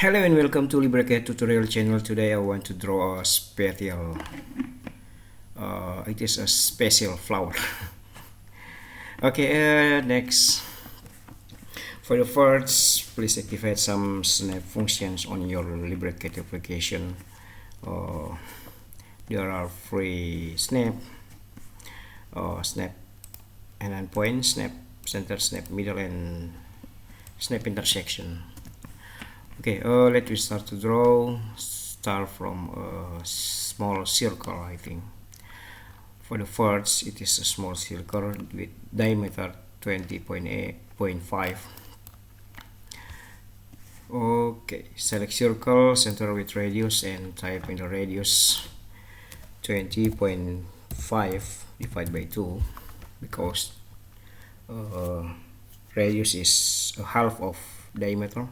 Hello and welcome to LibreCAD tutorial channel. Today I want to draw a special. It is a special flower. Okay, next. For the first, please activate some snap functions on your LibreCAD application. There are free snap, snap and endpoint, snap center, snap middle, and snap intersection. Okay, let me start to draw. Start from a small circle, I think. For the first, it is a small circle with diameter 20.5. Okay, select circle, center with radius, and type in the radius 20.5 divided by 2 because radius is a half of diameter.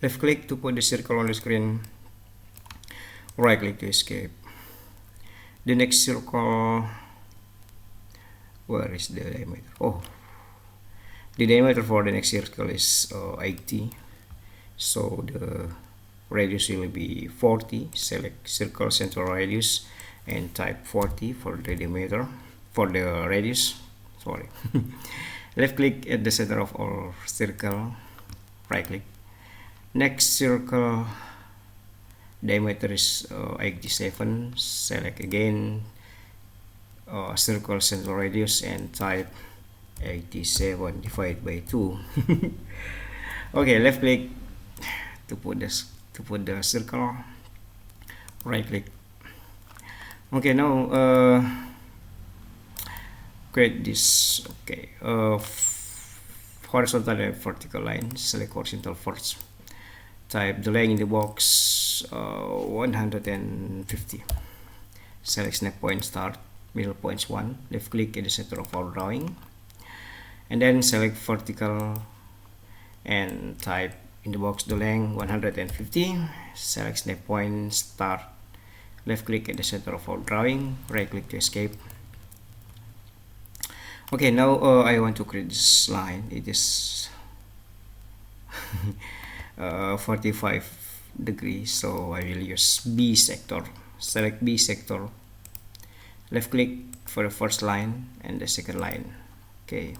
Left click to put the circle on the screen, right click to escape. The next circle, where is the diameter? Oh, the diameter for the next circle is 80, so the radius will be 40. Select circle central radius and type 40 for the diameter, for the radius, sorry. Left click at the center of our circle, right click. Next circle diameter is 87. Select again circle central radius and type 87 divided by 2. Okay, left click to put the circle, right click. Okay, now create this. Okay, horizontal and vertical line. Select horizontal first. Type the length in the box 150. Select snap point start, middle points 1. Left click at the center of our drawing, and then select vertical and type in the box the length 150. Select snap point start. Left click at the center of our drawing, right click to escape. Okay, now I want to create this line. It is 45 degrees, so I will use B sector. Select B sector, left click for the first line and the second line. Okay,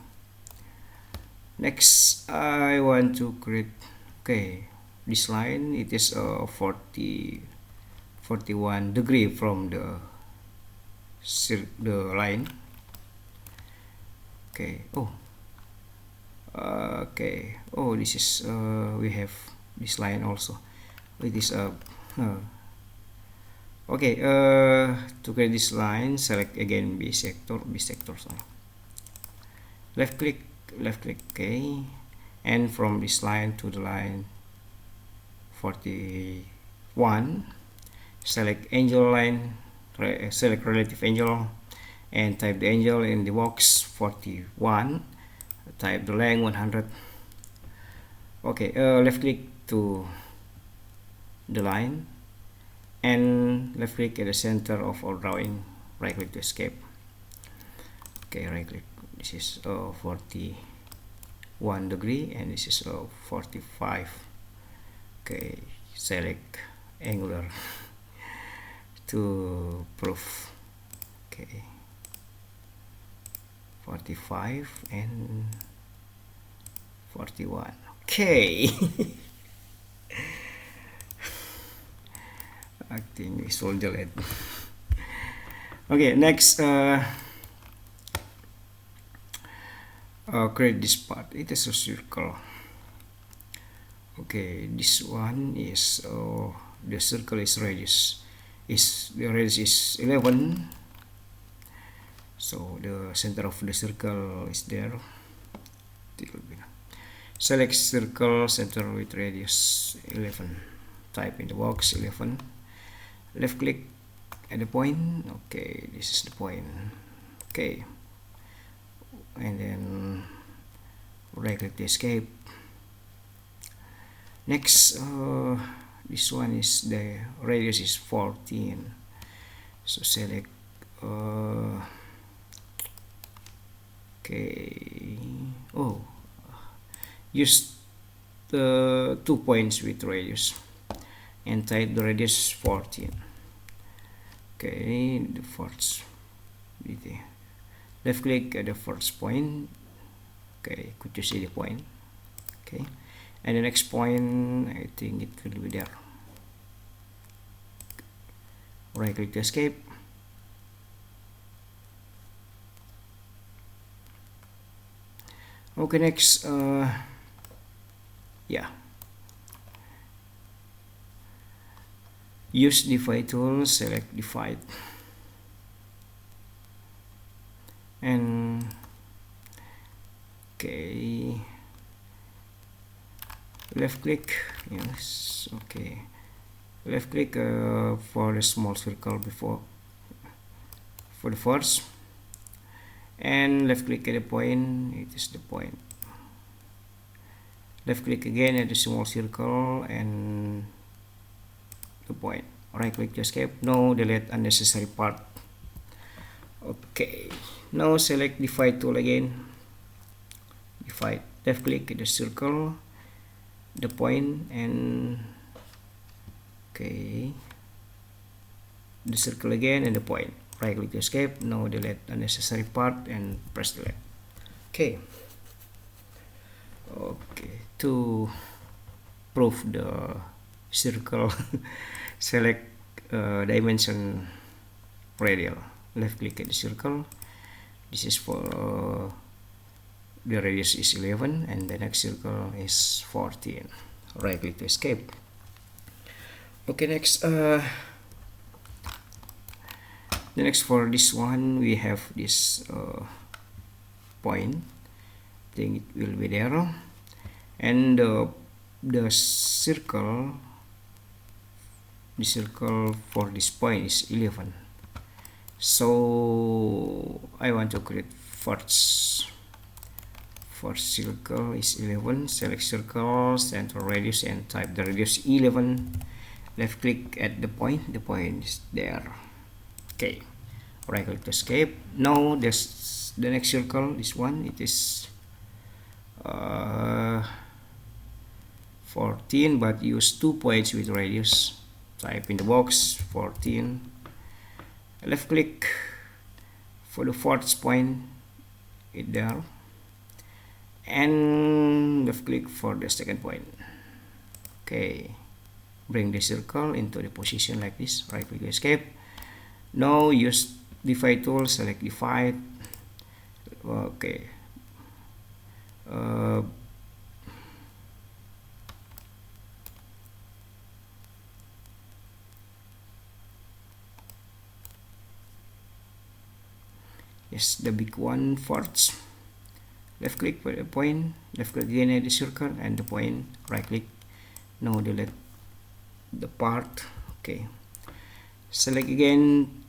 next I want to create, okay, this line. It is 41 degree from the line. Okay, okay, this is we have this line also. It is okay, to create this line, select again B sector, sorry. Left click, okay, and from this line to the line 41, select angle line, select relative angle and type the angle in the box 41. Type the length 100. Okay, left click to the line and left click at the center of our drawing, right click to escape. Okay, right click. This is 41 degree and this is 45. Okay, select angular to proof. Okay, 45 and 41. Okay. I think we solved it. Okay, next create this part. It is a circle. Okay, this one is the circle is radius. The radius is 11. So the center of the circle is there. Select circle center with radius 11. Type in the box 11. Left click at the point. Okay, this is the point. Okay, and then right click to escape. Next, this one is the radius is 14. So select okay, use the 2 points with radius and type the radius 14. Okay, the first left click at the first point. Okay, could you see the point? Okay, and the next point, I think it will be there. Right click to escape. Okay, next, yeah, use divide tool, select divide, and okay, left click, yes, okay, left click for the small circle before, for the first, and left click at the point, it is the point. Left click again at the small circle and the point. Right click to escape. No, delete unnecessary part. Okay, now select divide tool again. Divide. Left click at the circle, the point, and okay, the circle again and the point. Right click to escape. No, delete unnecessary part and press delete. Okay. Okay, to prove the circle, select dimension radial. Left click at the circle. This is for the radius is 11 and the next circle is 14. Right click to escape. Okay, next, the next for this one, we have this point. I think it will be there, and the circle for this point is 11. So I want to create first circle is 11. Select circle, center radius, and type the radius 11. Left click at the point is there. Okay, right click to escape. Now there's the next circle, this one, it is 14, but use 2 points with radius. Type in the box 14. Left click for the fourth point, it there, and left click for the second point. Okay, bring the circle into the position like this. Right click to escape. Now use divide tool, select divide. Okay, yes, the big one first. Left click for the point, left click again at the circle and the point, right click. Now delete the part. Okay, select again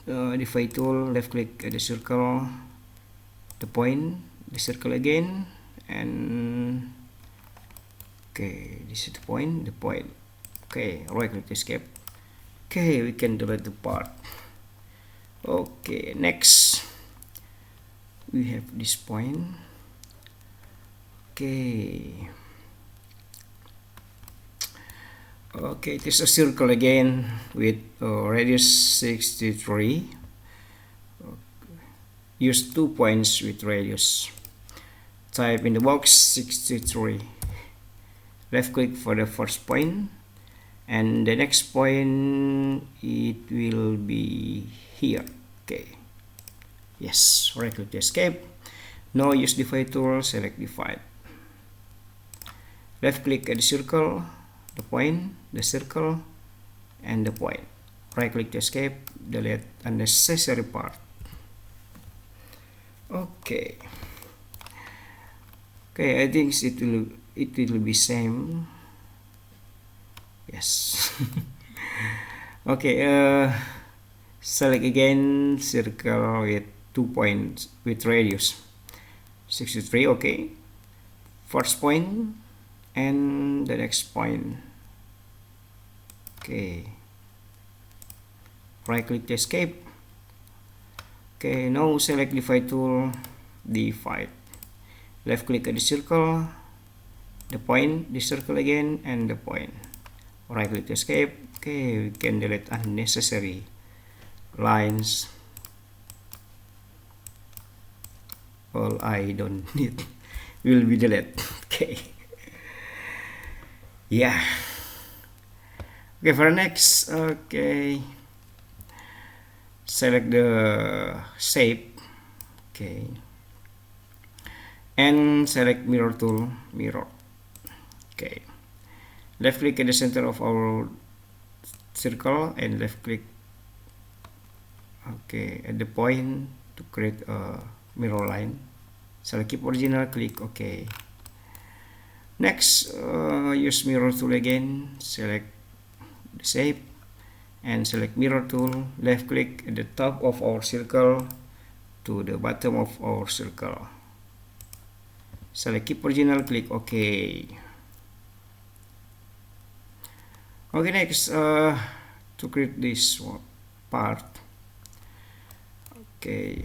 divide tool, left click at the circle, the point, the circle again, and okay, this is the point. Okay, right click to escape. Okay, we can delete the part. Okay, next we have this point. Okay, it is a circle again with radius 63. Use 2 points with radius. Type in the box 63. Left click for the first point, and the next point, it will be here. Okay, yes, right click to escape. Now use divide tool, select divide. Left click at the circle, the point, the circle, and the point. Right click to escape. Delete unnecessary part. Okay, I think it will be same. Yes. Okay, select again circle with 2 points with radius 63. Okay, first point and the next point. Okay, right click to escape. Okay, now select divide tool, divide. Left click at the circle, the point, the circle again, and the point. Right click to escape. Okay, we can delete unnecessary lines. All I don't need will be deleted. Okay. Yeah. Okay, for next, okay, select the shape. Okay, and select mirror tool, mirror. Okay, left click at the center of our circle and left click, okay, at the point to create a mirror line. Select keep original, click OK. Next, use mirror tool again, select the shape and select mirror tool, left click at the top of our circle to the bottom of our circle. Select keep original, click OK. Okay, next, to create this part, okay,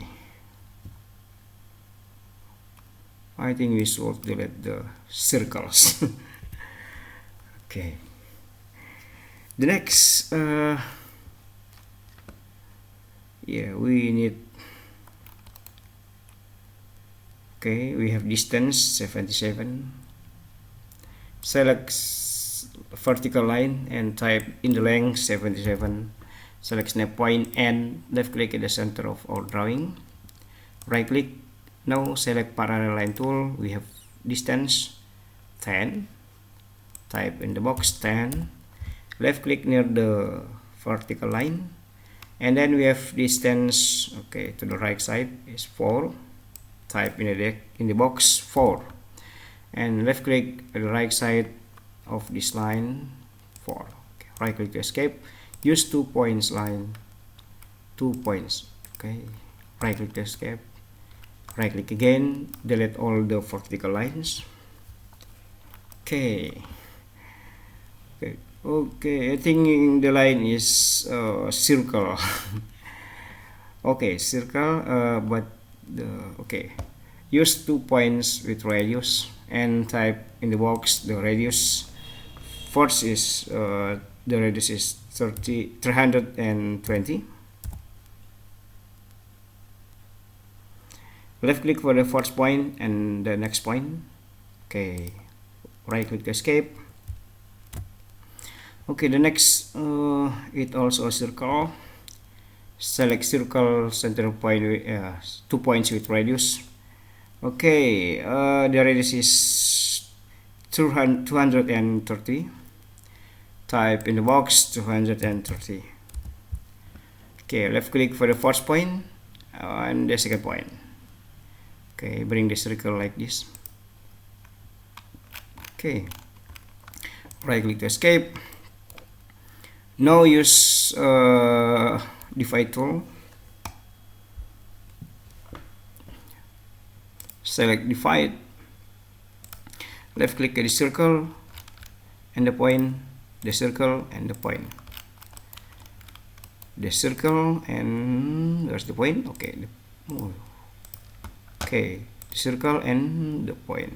I think we should delete the circles. Okay. The next, yeah, we need, okay, we have distance 77. Select vertical line and type in the length 77. Select snap point and left click at the center of our drawing. Right click. Now select parallel line tool. We have distance 10. Type in the box 10. Left click near the vertical line. And then we have distance, okay, to the right side is 4. Type in the box 4. And left click at the right side of this line 4. Okay. Right click to escape. Use 2 points line. 2 points. Okay. Right click to escape. Right click again. Delete all the vertical lines. Okay. Okay. Okay. I think the line is circle. Okay, circle. But the okay. Use 2 points with radius and type in the box the radius. First is the radius is 320. Left click for the first point and the next point. Okay, right click to escape. Okay, the next it also a circle. Select circle center point with 2 points with radius. Okay, the radius is 230. Type in the box 230. Okay, left click for the first point and the second point. Okay, bring the circle like this. Okay, right click to escape. Now use divide tool. Select divide. Left click at the circle and the point, the circle and the point. The circle and there's the point. Okay. Okay, the circle and the point.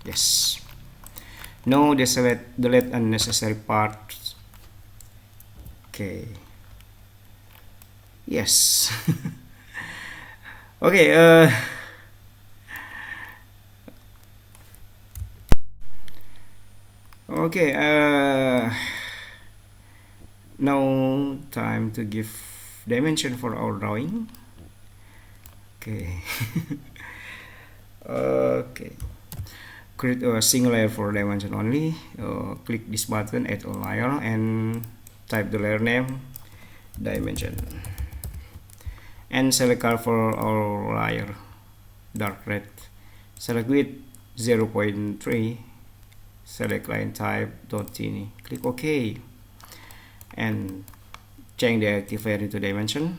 Yes. Now delete unnecessary parts. Okay. Yes. Okay. Okay. Now time to give dimension for our drawing. Okay. Okay. Create a single layer for dimension only. Click this button, add a layer, and type the layer name, dimension, and select color for our layer, dark red. Select width 0.3. Select line type .tiny. Click OK, and change the active value to dimension.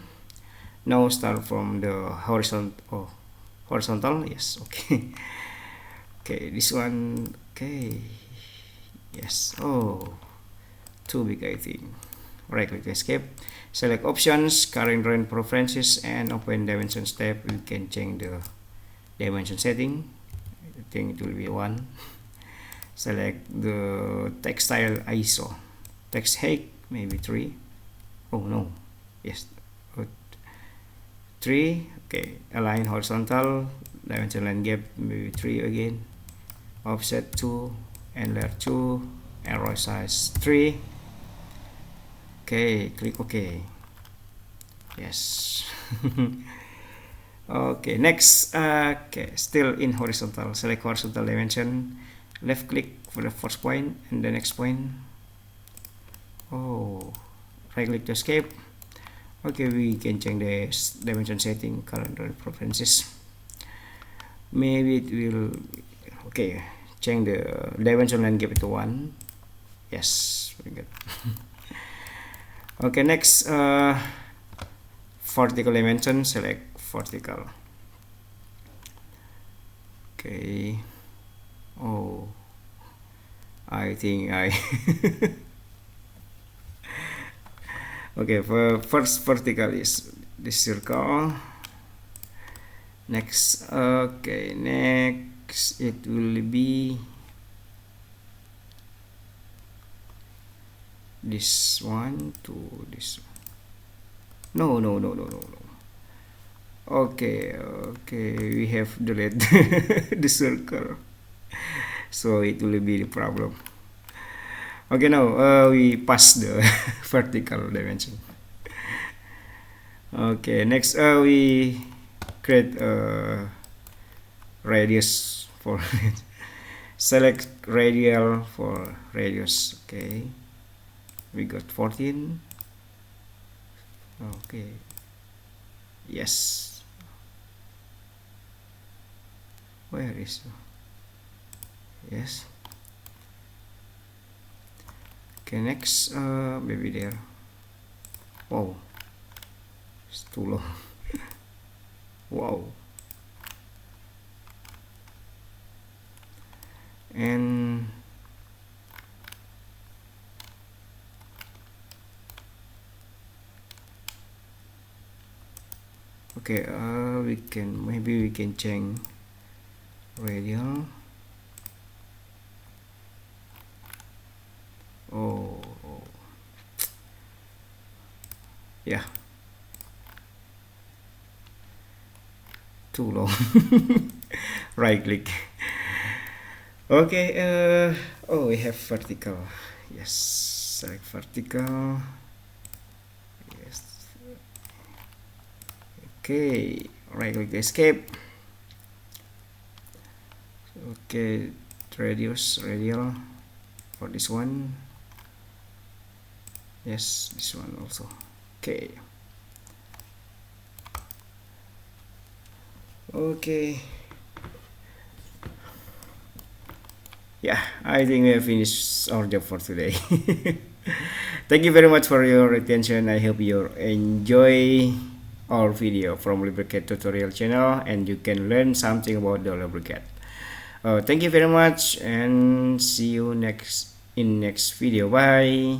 Now start from the horizontal. Horizontal, yes, okay. Okay, this one, okay, yes. Oh, too big, I think. Right click to escape. Select options, current drawing preferences, and open dimensions tab. We can change the dimension setting. I think it will be 1. Select the textile ISO. Text height maybe 3. Oh no, yes, 3. Okay, align horizontal, dimension line gap maybe 3 again, offset 2, and layer 2, arrow size 3. Okay, click OK. Yes. Okay, next, okay, still in horizontal, select horizontal dimension, left click for the first point and the next point. Oh, right click to escape. Okay, we can change the dimension setting, calendar preferences. Maybe it will, okay, change the dimension line gap to 1. Yes, very good. Okay, next, vertical dimension, select vertical. Okay. Oh, I think I okay, for first vertical is this circle. Next, okay, next it will be this one to this one. No. Okay, we have delete the circle, so it will be the problem. Okay, now we pass the vertical dimension. Okay, next we create a radius for select radial for radius. Okay, we got 14. Okay, yes. Where is, yes. Okay, next, maybe there. Wow, it's too long. Wow. And okay, maybe we can change radial. Oh, yeah, too long. Right click. Okay, oh, we have vertical. Yes, select vertical. Yes. Okay, right click to escape. Okay, reduce radial for this one. Yes, this one also. Okay. Okay. Yeah, I think we have finished our job for today. Thank you very much for your attention. I hope you enjoy our video from LibreCAD tutorial channel and you can learn something about the LibreCAD. Thank you very much and see you in next video. Bye.